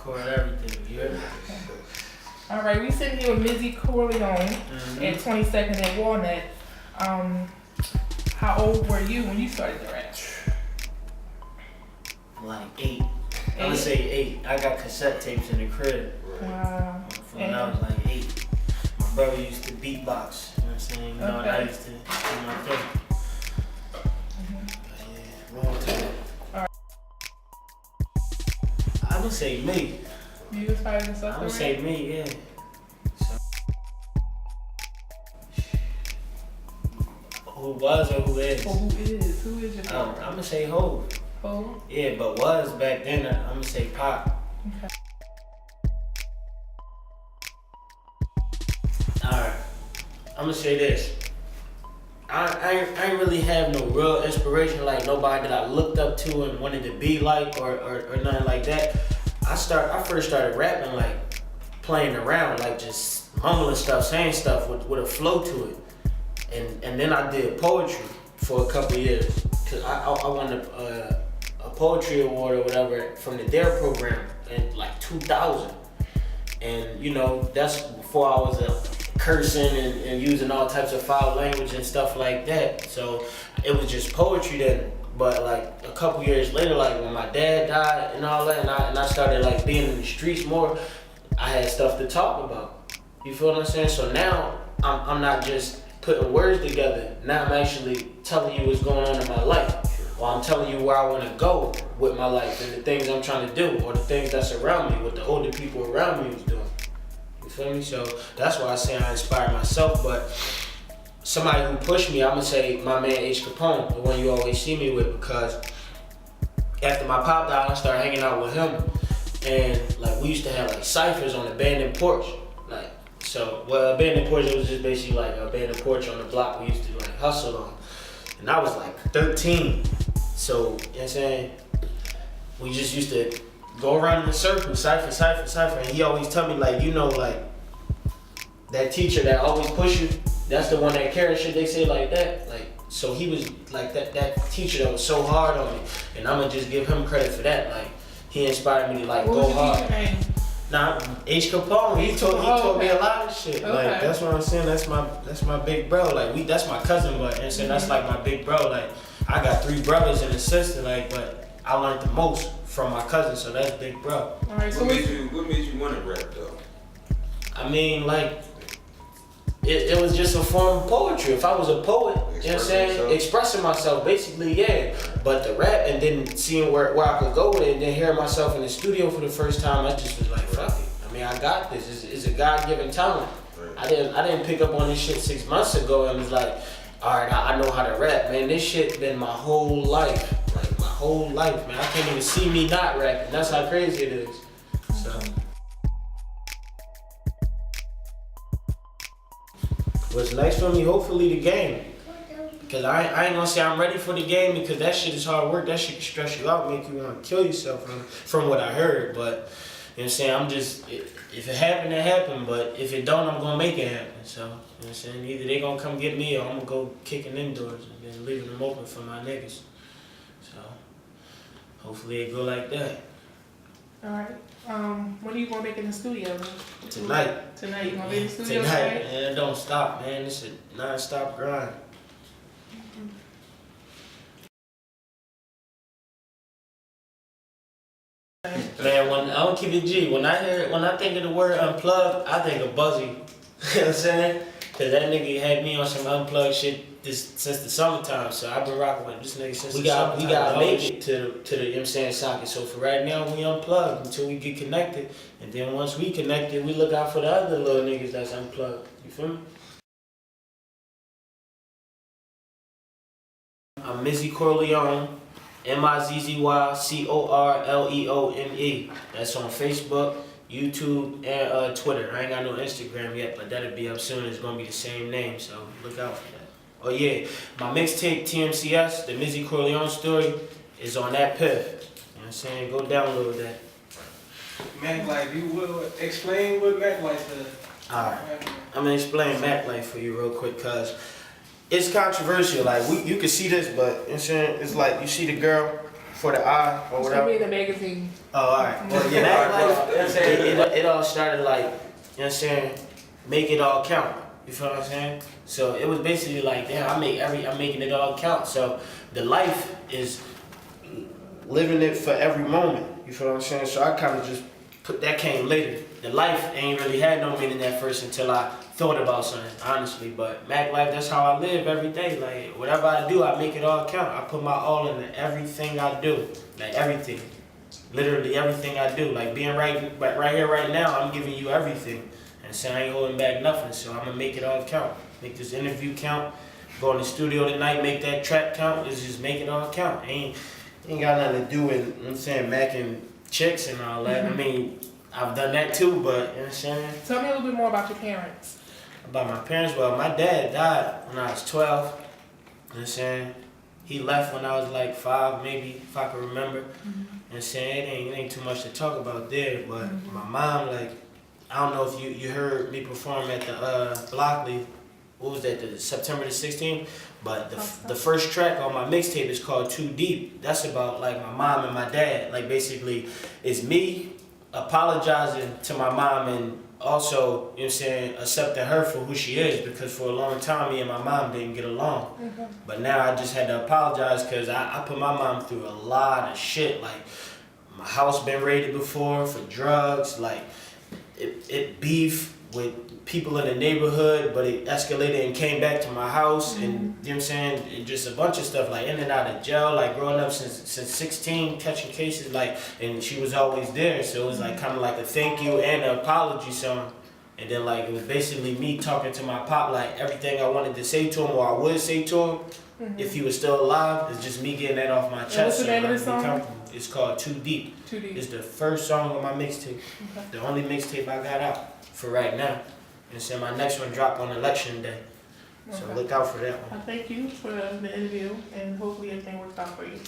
record everything. You heard me? All right, we sitting here with Mizzy Corleone at 22nd and Walnut. How old were you when you started the rap? Like 8. I'm gonna say 8. I got cassette tapes in the crib. Wow. From when I was like 8. My brother used to beatbox. You know what I'm saying? You know, and I used to do my thing. Yeah, long time. Alright. I would say me. You inspired yourself? I would say me, yeah. So, who was or who is? Well, who is? Who is your favorite? I'm gonna say Hov. Hov? Yeah, but was back then, I'm gonna say Pop. Okay. Alright, I'm gonna say this. I ain't really have no real inspiration, like nobody that I looked up to and wanted to be like or nothing like that. I first started rapping like playing around, like just mumbling stuff, saying stuff with a flow to it. And then I did poetry for a couple years. Cause I won a poetry award or whatever from the DARE program in like 2000. And you know, that's before I was cursing and using all types of foul language and stuff like that. So it was just poetry then. But like a couple years later, like when my dad died and all that, and I started like being in the streets more, I had stuff to talk about. You feel what I'm saying? So now I'm not just putting words together. Now I'm actually telling you what's going on in my life. Or I'm telling you where I want to go with my life and the things I'm trying to do, or the things that's around me, what the older people around me was doing. You feel me? So that's why I say I inspire myself. But somebody who pushed me, I'm gonna say my man H. Capone, the one you always see me with, because after my pop died, I started hanging out with him, and like we used to have like ciphers on the abandoned porch. Like, so, well, abandoned porch, it was just basically like an abandoned porch on the block we used to like hustle on. And I was like 13. So, you know what I'm saying? We just used to go around in a circle, cipher, and he always tell me like, you know, like that teacher that always push you, that's the one that cares, shit they say like that. Like, so he was like that teacher that was so hard on me, and I'm gonna just give him credit for that. Like, he inspired me to like go hard. Nah, H. Capone, he taught me a lot of shit. Okay. Like, that's what I'm saying. That's my big bro. Like, that's my cousin, but and saying that's like my big bro. Like, I got 3 brothers and a sister. Like, but I learned the most from my cousin, so that's big bro. All right, so what made you want to rap though? I mean, like, it was just a form of poetry. If I was a poet, you know what I'm saying? Expressing myself, basically, yeah. But the rap and then seeing where I could go with it and then hearing myself in the studio for the first time, I just was like, fuck it. I mean, I got this. It's a God-given talent. I didn't pick up on this shit 6 months ago and was like, all right, I know how to rap. Man, this shit been my whole life. Like, my whole life, man. I can't even see me not rapping. That's how crazy it is. So. What's next for me? Hopefully the game. Because I ain't gonna say I'm ready for the game, because that shit is hard work. That shit can stress you out, make you want to kill yourself from what I heard. But, you know what I'm saying? I'm just, if it happened, it happened. But if it don't, I'm gonna make it happen. So, you know what I'm saying? Either they gonna come get me or I'm gonna go kicking indoors and then leaving them open for my niggas. So, hopefully it go like that. all right. When are you gonna make it in the studio? Tonight. Tonight, you gonna be in the studio tonight? Man, it don't stop, man. It's a non-stop grind. Man, when I don't keep it G, when I think of the word unplugged, I think of Buzzy. You know what I'm saying? Cause that nigga had me on some unplugged shit since the summertime, so I've been rocking with this nigga since the summertime. We gotta make it to the, you know what I'm saying, socket. So for right now, we unplugged until we get connected. And then once we connected, we look out for the other little niggas that's unplugged. You feel me? I'm Mizzy Corleone, Mizzy Corleone. That's on Facebook, YouTube, and Twitter. I ain't got no Instagram yet, but that'll be up soon. It's gonna be the same name, so look out for that. Oh yeah, my mixtape TMCS, the Mizzy Corleone story, is on that piff. You know what I'm saying? Go download that. Mac Life, you will explain what Mac Life is. Alright, I'm gonna explain Mac Life for you real quick, cause it's controversial. Like, you can see this, but you know what I'm saying? It's like you see the girl, for the eye or It's gonna whatever. be in the magazine. Oh, alright. Well, yeah, it all started like, you know what I'm saying, make it all count. You feel what I'm saying? So it was basically like, damn, I'm making it all count. So the life is living it for every moment. You feel what I'm saying? So I kind of just that came later. The life ain't really had no meaning at first until I thought about something, honestly. But Mac life, that's how I live every day. Like whatever I do, I make it all count. I put my all into everything I do. Like everything. Literally everything I do. Like being right here, right now, I'm giving you everything. And so I ain't holding back nothing. So I'm gonna make it all count. Make this interview count. Go in the studio tonight, make that track count. Let's just make it all count. Ain't got nothing to do with, you know what I'm saying, macking chicks and all that. I mean, I've done that too, but you know what I'm saying? Tell me a little bit more about your parents. About my parents, well, my dad died when I was 12. You know what I'm saying? He left when I was like 5, maybe, if I can remember. You know what I'm saying? It ain't too much to talk about there, but my mom, like, I don't know if you heard me perform at the Blockley, what was that, the September the 16th? But the first track on my mixtape is called Too Deep. That's about like my mom and my dad. Like basically, it's me apologizing to my mom and also, you know what I'm saying, accepting her for who she is, because for a long time me and my mom didn't get along. But now I just had to apologize because I put my mom through a lot of shit. Like my house been raided before for drugs, like it beef with people in the neighborhood, but it escalated and came back to my house, and you know what I'm saying, and just a bunch of stuff, like in and out of jail, like growing up since 16, catching cases, like, and she was always there, so it was like kind of like a thank you and an apology song. And then like it was basically me talking to my pop, like everything I wanted to say to him, or I would say to him if he was still alive. It's just me getting that off my chest. What's the name of the song? It's called Too Deep. Too Deep. It's the first song on my mixtape. The only mixtape I got out for right now. And so my next one dropped on election day. So look out for that one. Thank you for the interview, and hopefully everything works out for you.